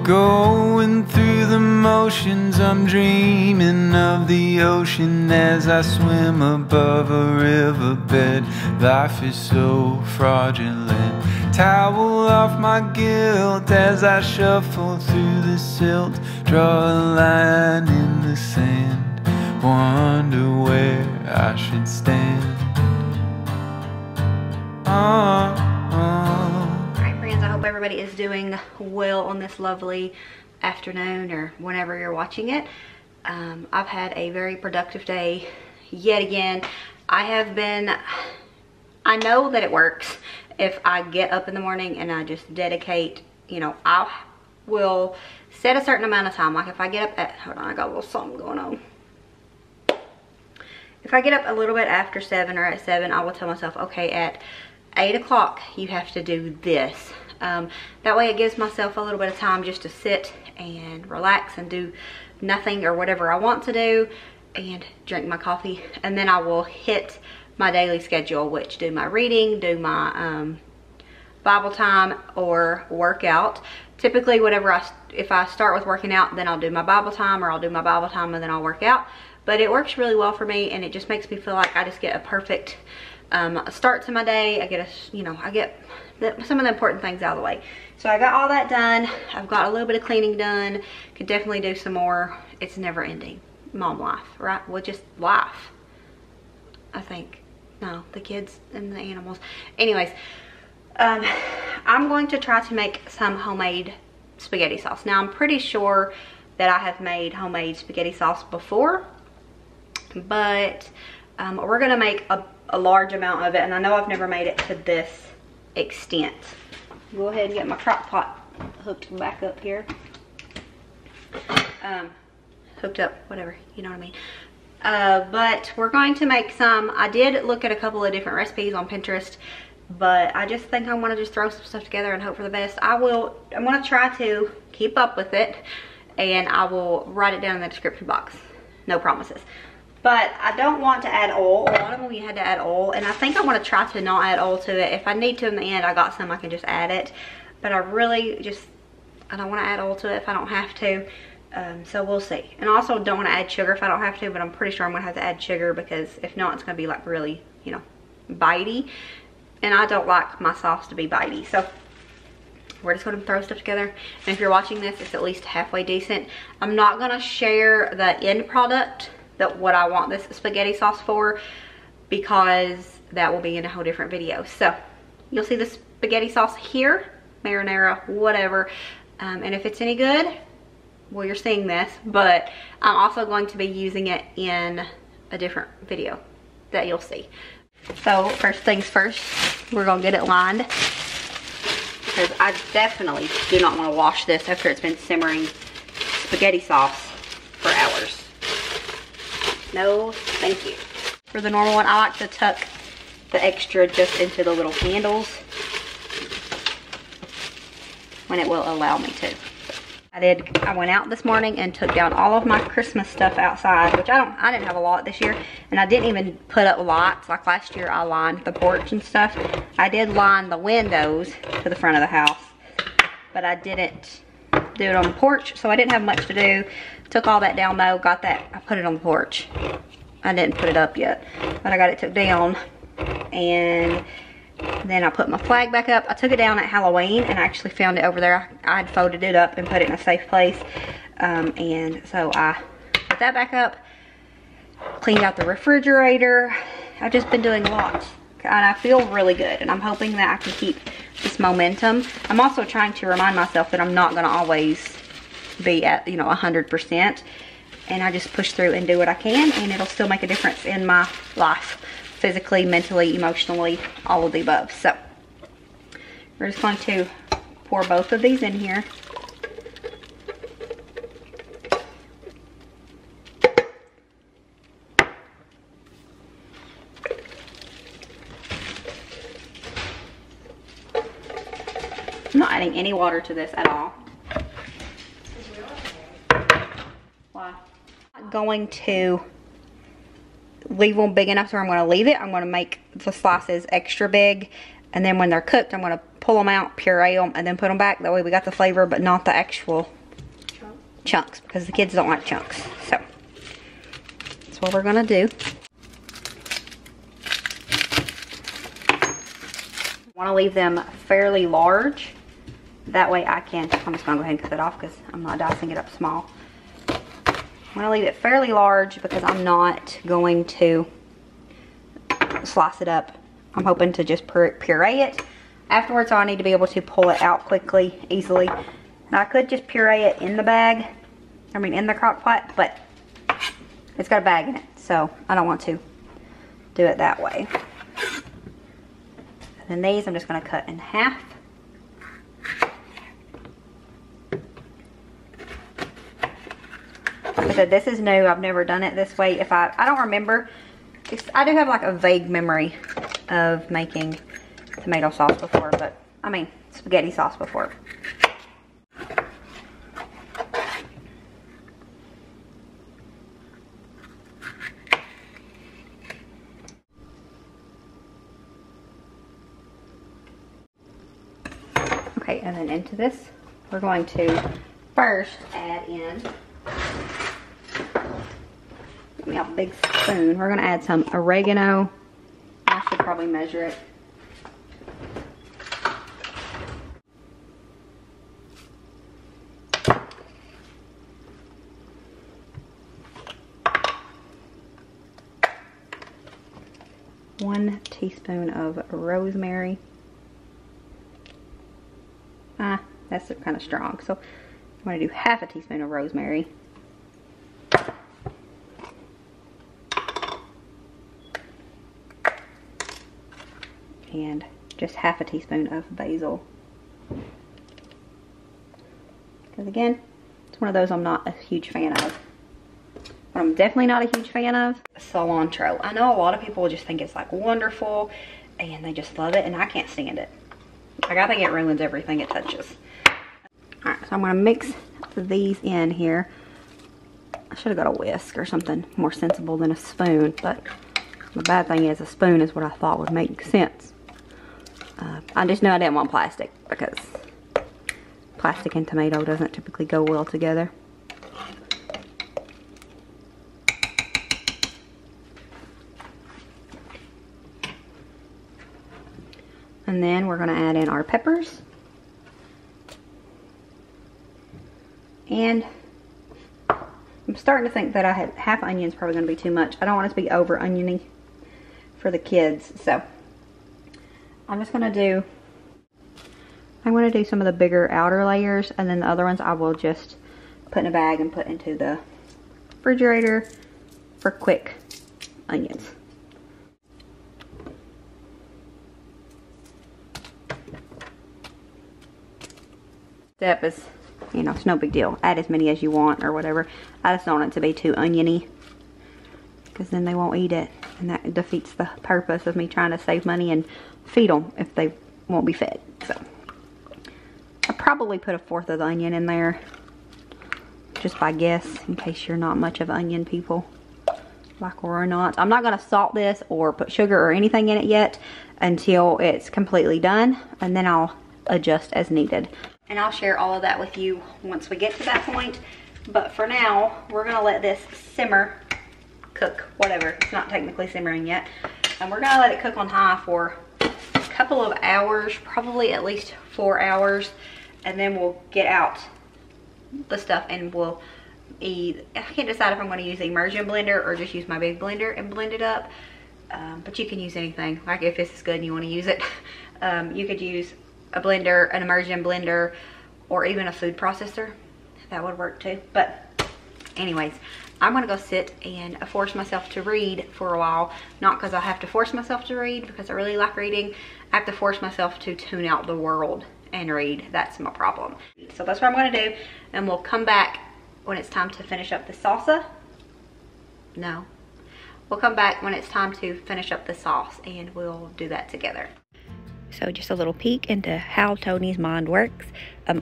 Going through the motions, I'm dreaming of the ocean as I swim above a riverbed. Life is so fraudulent. Towel off my guilt as I shuffle through the silt. Draw a line in the sand, wonder where I should stand. Alright friends, I hope everybody is doing well on this lovely afternoon or whenever you're watching it. I've had a very productive day yet again. I know that it works if I get up in the morning and I just dedicate, you know, I will set a certain amount of time. Like if I get up at, hold on, I got a little something going on. If I get up a little bit after 7 or at 7, I will tell myself, okay, at 8 o'clock you have to do this. That way it gives myself a little bit of time just to sit and relax and do nothing or whatever I want to do and drink my coffee, and then I will hit my daily schedule, which do my reading, do my Bible time, or workout. Typically if I start with working out, then I'll do my Bible time, or I'll do my Bible time and then I'll work out. But it works really well for me, and it just makes me feel like I just get a perfect start to my day. I get some of the important things out of the way. So I got all that done. I've got a little bit of cleaning done. Could definitely do some more. It's never ending. Mom life, right? Well, just life, I think. No, the kids and the animals. Anyways, I'm going to try to make some homemade spaghetti sauce. Now, I'm pretty sure that I have made homemade spaghetti sauce before, but we're gonna make a large amount of it, and I know I've never made it to this extent. Go ahead and get my crock pot hooked back up here. Hooked up, whatever, you know what I mean. But we're going to make some. I did look at a couple of different recipes on Pinterest, but I just think I want to just throw some stuff together and hope for the best. I'm going to try to keep up with it, and I will write it down in the description box. No promises. But I don't want to add oil. A lot of them you had to add oil, and I think I want to try to not add oil to it. If I need to in the end, I got some, I can just add it. But I really I don't want to add oil to it if I don't have to. So we'll see. And I also don't want to add sugar if I don't have to, but I'm pretty sure I'm going to have to add sugar, because if not, it's going to be like really, you know, bitey. And I don't like my sauce to be bitey. So we're just going to throw stuff together. And if you're watching this, it's at least halfway decent. I'm not going to share the end product, what I want this spaghetti sauce for, because that will be in a whole different video. So you'll see the spaghetti sauce here, marinara, whatever. And if it's any good, well, you're seeing this, but I'm also going to be using it in a different video that you'll see. So first things first, we're gonna get it lined, because I definitely do not want to wash this after it's been simmering spaghetti sauce for hours. No, thank you. For the normal one, I like to tuck the extra just into the little handles when it will allow me to. I went out this morning and took down all of my Christmas stuff outside, which I didn't have a lot this year, and I didn't even put up lights. Like last year I lined the porch and stuff. I did line the windows to the front of the house, but I didn't do it on the porch, so I didn't have much to do. Took all that down though, got that, I put it on the porch. I didn't put it up yet, but I got it took down, and then I put my flag back up. I took it down at Halloween and I actually found it over there. I had folded it up and put it in a safe place. And so I put that back up, cleaned out the refrigerator. I've just been doing a lot, and I feel really good, and I'm hoping that I can keep this momentum. I'm also trying to remind myself that I'm not going to always be at, you know, 100%, and I just push through and do what I can, and it'll still make a difference in my life. Physically, mentally, emotionally, all of the above. So we're just going to pour both of these in here. I'm not adding any water to this at all. Why? I'm going to leave them big enough where I'm going to leave it. I'm going to make the slices extra big, and then when they're cooked, I'm going to pull them out, puree them, and then put them back. That way we got the flavor, but not the actual chunks because the kids don't like chunks. So that's what we're gonna do. I want to leave them fairly large. That way I can, I'm just gonna go ahead and cut it off because I'm not dicing it up small. I'm gonna leave it fairly large because I'm not going to slice it up. I'm hoping to just puree it. Afterwards, I need to be able to pull it out quickly, easily. Now I could just puree it in the bag, in the crock pot, but it's got a bag in it, so I don't want to do it that way. And then these I'm just gonna cut in half. Like I said, this is new. I've never done it this way. I don't remember. I do have like a vague memory of making tomato sauce before, but spaghetti sauce before. Okay, and then into this, we're going to first add in, give me a big spoon. We're going to add some oregano. I should probably measure it. One teaspoon of rosemary. That's kind of strong, so I'm going to do half a teaspoon of rosemary. And just half a teaspoon of basil. Because again, it's one of those I'm not a huge fan of. But I'm definitely not a huge fan of cilantro. I know a lot of people just think it's like wonderful and they just love it, and I can't stand it. Like, I think it ruins everything it touches. Alright, so I'm going to mix these in here. I should have got a whisk or something more sensible than a spoon, but the bad thing is a spoon is what I thought would make sense. I just knew I didn't want plastic because plastic and tomato doesn't typically go well together. And then we're going to add in our peppers. And I'm starting to think that I had half onion is probably going to be too much. I don't want it to be over oniony for the kids. So I'm just going to do, some of the bigger outer layers, and then the other ones I will just put in a bag and put into the refrigerator for quick onions. Step is, it's no big deal. Add as many as you want or whatever. I just don't want it to be too oniony because then they won't eat it, and that defeats the purpose of me trying to save money and feed them if they won't be fed. So I probably put 1/4 of the onion in there just by guess, in case you're not much of onion people like we're not. I'm not going to salt this or put sugar or anything in it yet until it's completely done, and then I'll adjust as needed. And I'll share all of that with you once we get to that point. But for now, we're gonna let this simmer, cook, whatever. It's not technically simmering yet. And we're gonna let it cook on high for a couple of hours, probably at least 4 hours. And then we'll get out the stuff and we'll I can't decide if I'm gonna use the immersion blender or just use my big blender and blend it up. But you can use anything. Like if this is good and you wanna use it, you could use a blender, an immersion blender, or even a food processor. That would work too. But anyways, I'm gonna go sit and force myself to read for a while. Not because I have to force myself to read, because I really like reading. I have to force myself to tune out the world and read. That's my problem. So that's what I'm gonna do, and we'll come back when it's time to finish up the salsa. No, we'll come back when it's time to finish up the sauce, and we'll do that together. So just a little peek into how Toni's mind works.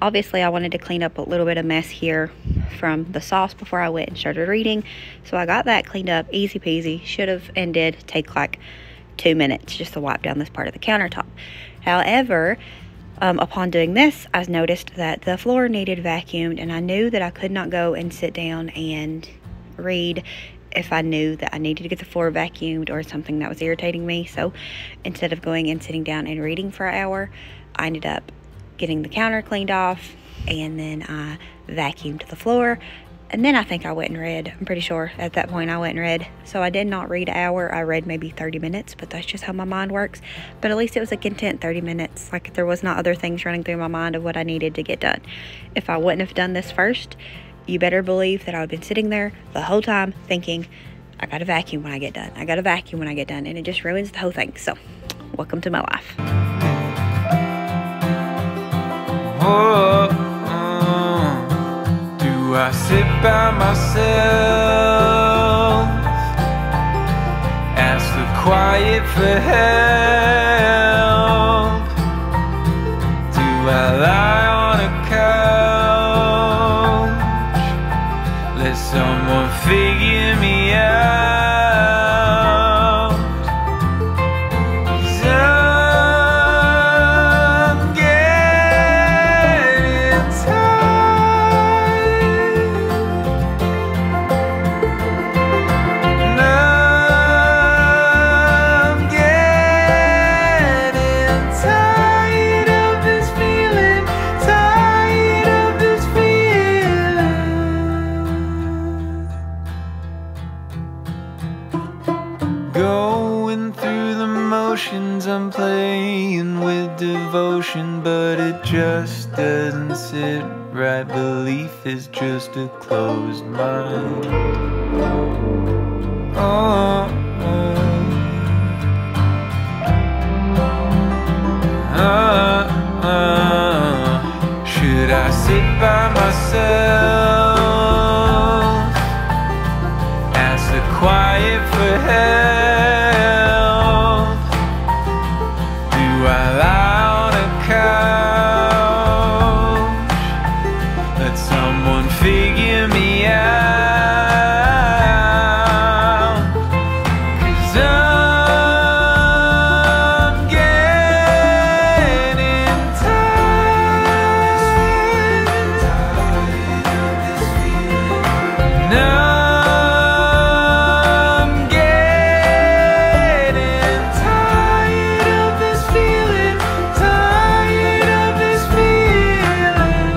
Obviously I wanted to clean up a little bit of mess here from the sauce before I went and started reading. So I got that cleaned up, easy peasy. Should have and did take like 2 minutes just to wipe down this part of the countertop. However, Upon doing this, I noticed that the floor needed vacuumed, and I knew that I could not go and sit down and read if I knew that I needed to get the floor vacuumed or something that was irritating me. So instead of going and sitting down and reading for an hour, I ended up getting the counter cleaned off, and then I vacuumed the floor. And then I think I went and read. I'm pretty sure at that point I went and read. So I did not read an hour. I read maybe 30 minutes, but that's just how my mind works. But at least it was a content 30 minutes. Like, there was not other things running through my mind of what I needed to get done. If I wouldn't have done this first, you better believe that I would have been sitting there the whole time thinking, I gotta vacuum when I get done. I gotta vacuum when I get done. And it just ruins the whole thing. So, welcome to my life. Oh, do I sit by myself, ask the quiet for help? Do I lie on a couch, let someone figure me out? 'Cause I'm getting tired, and I'm getting tired of this feeling, tired of this feeling. Going through the motions, I'm playing with devotion, but it just doesn't sit right. Belief is just a closed mind. Oh, should I sit by myself, ask the quiet for help? Do I lie on a couch, let someone figure me out? 'Cause I'm getting tired, and I'm getting tired of this feeling, tired of this feeling.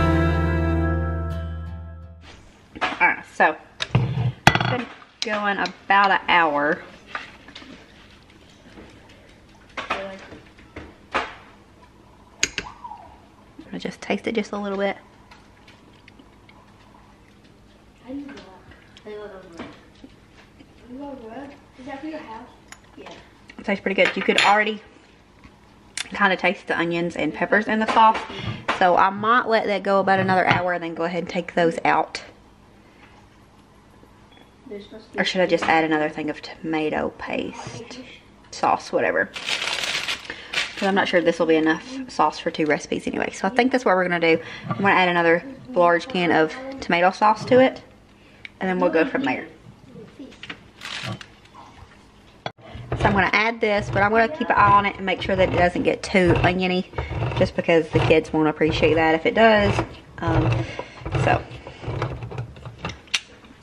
Alright, so it's been going about an hour. I'm gonna just taste it just a little bit. Is that for your house? Yeah. It tastes pretty good. You could already kind of taste the onions and peppers in the sauce. So I might let that go about another hour and then go ahead and take those out. Or should I just add another thing of tomato paste, sauce, whatever. Because I'm not sure this will be enough sauce for 2 recipes anyway. So I think that's what we're going to do. I'm going to add another large can of tomato sauce to it. And then we'll go from there. So I'm going to add this, but I'm going to keep an eye on it and make sure that it doesn't get too oniony. Just because the kids won't appreciate that if it does. So I'm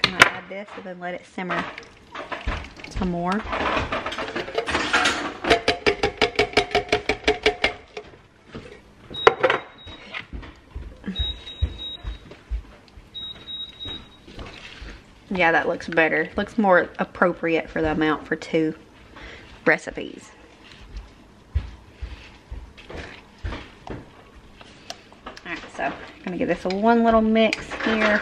going to add this and then let it simmer some more. Yeah, that looks better. Looks more appropriate for the amount for 2 recipes. Alright, so I'm gonna give this a one little mix here.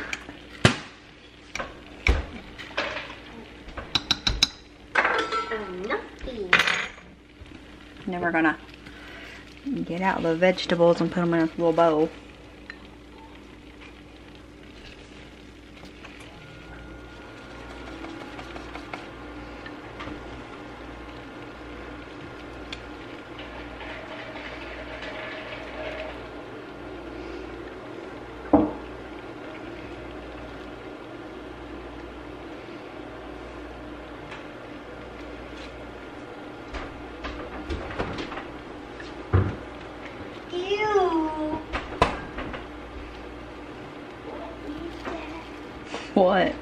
And then we're gonna get out the vegetables and put them in a little bowl. Ew. What?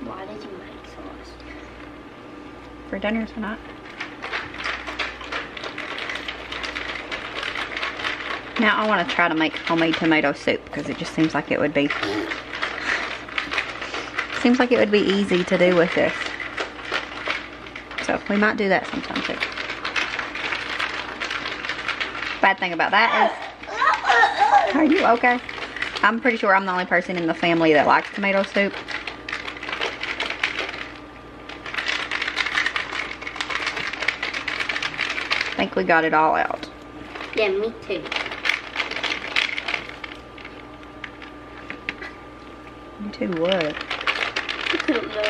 Why did you make sauce? For dinner tonight. Now I want to try to make homemade tomato soup because it just seems like it would be easy to do with this. So we might do that sometime too. Bad thing about that is, are you okay? I'm pretty sure I'm the only person in the family that likes tomato soup. I think we got it all out. Yeah, me too. You too what? I don't know.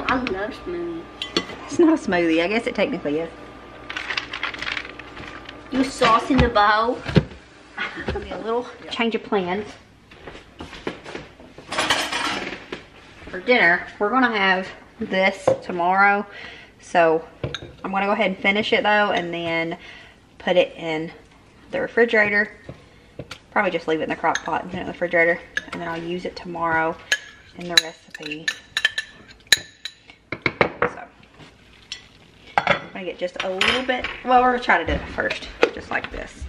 I love smoothie. It's not a smoothie. I guess it technically is. You sauce in the bowl. It'll be a little change of plans. For dinner, we're gonna have this tomorrow. So I'm gonna go ahead and finish it though, and then put it in the refrigerator. Probably just leave it in the crock pot and put it in the refrigerator, and then I'll use it tomorrow in the recipe. So I'm gonna get just a little bit, well, we're gonna try to do it first, just like this.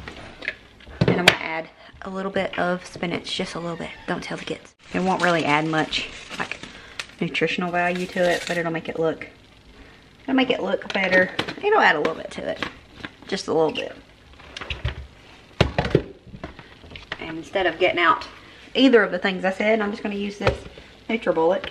And I'm gonna add a little bit of spinach, just a little bit. Don't tell the kids. It won't really add much like nutritional value to it, but it'll make it look better. It'll add a little bit to it, just a little bit. And instead of getting out either of the things I said, I'm just going to use this ℎ𝕬𝕗𝙁.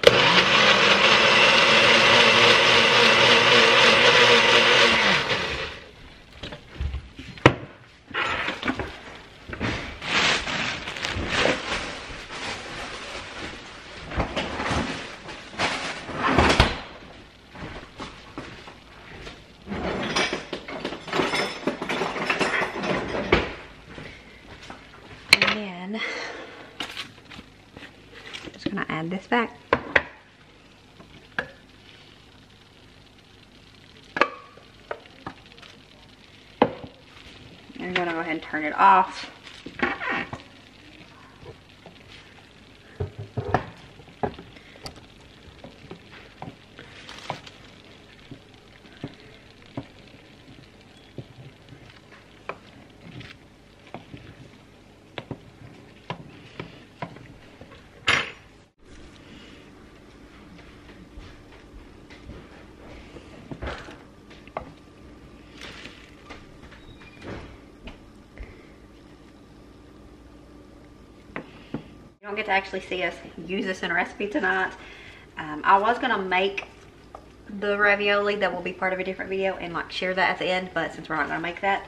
Gonna add this back. I'm gonna go ahead and turn it off. You don't get to actually see us use this in a recipe tonight. I was gonna make the ravioli that will be part of a different video and like share that at the end, but since we're not gonna make that,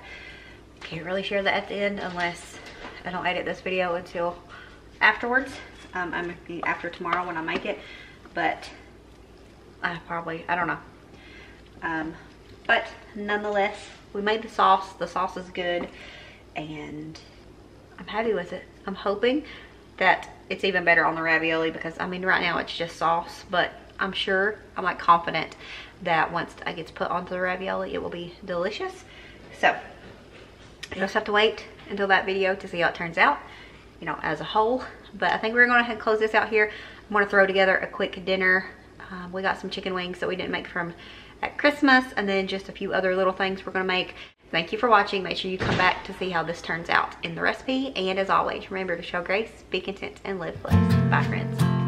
can't really share that at the end unless I don't edit this video until afterwards. I'm gonna be after tomorrow when I make it, but I don't know. But nonetheless, we made the sauce. The sauce is good and I'm happy with it. I'm hoping that it's even better on the ravioli because I mean right now it's just sauce, but I'm like confident that once it gets put onto the ravioli it will be delicious. So you'll just have to wait until that video to see how it turns out, you know, as a whole. But I think we're going to close this out here. I'm going to throw together a quick dinner. We got some chicken wings that we didn't make from at Christmas, and then just a few other little things we're going to make. Thank you for watching. Make sure you come back to see how this turns out in the recipe. And as always, remember to show grace, be content, and live blessed. Bye, friends.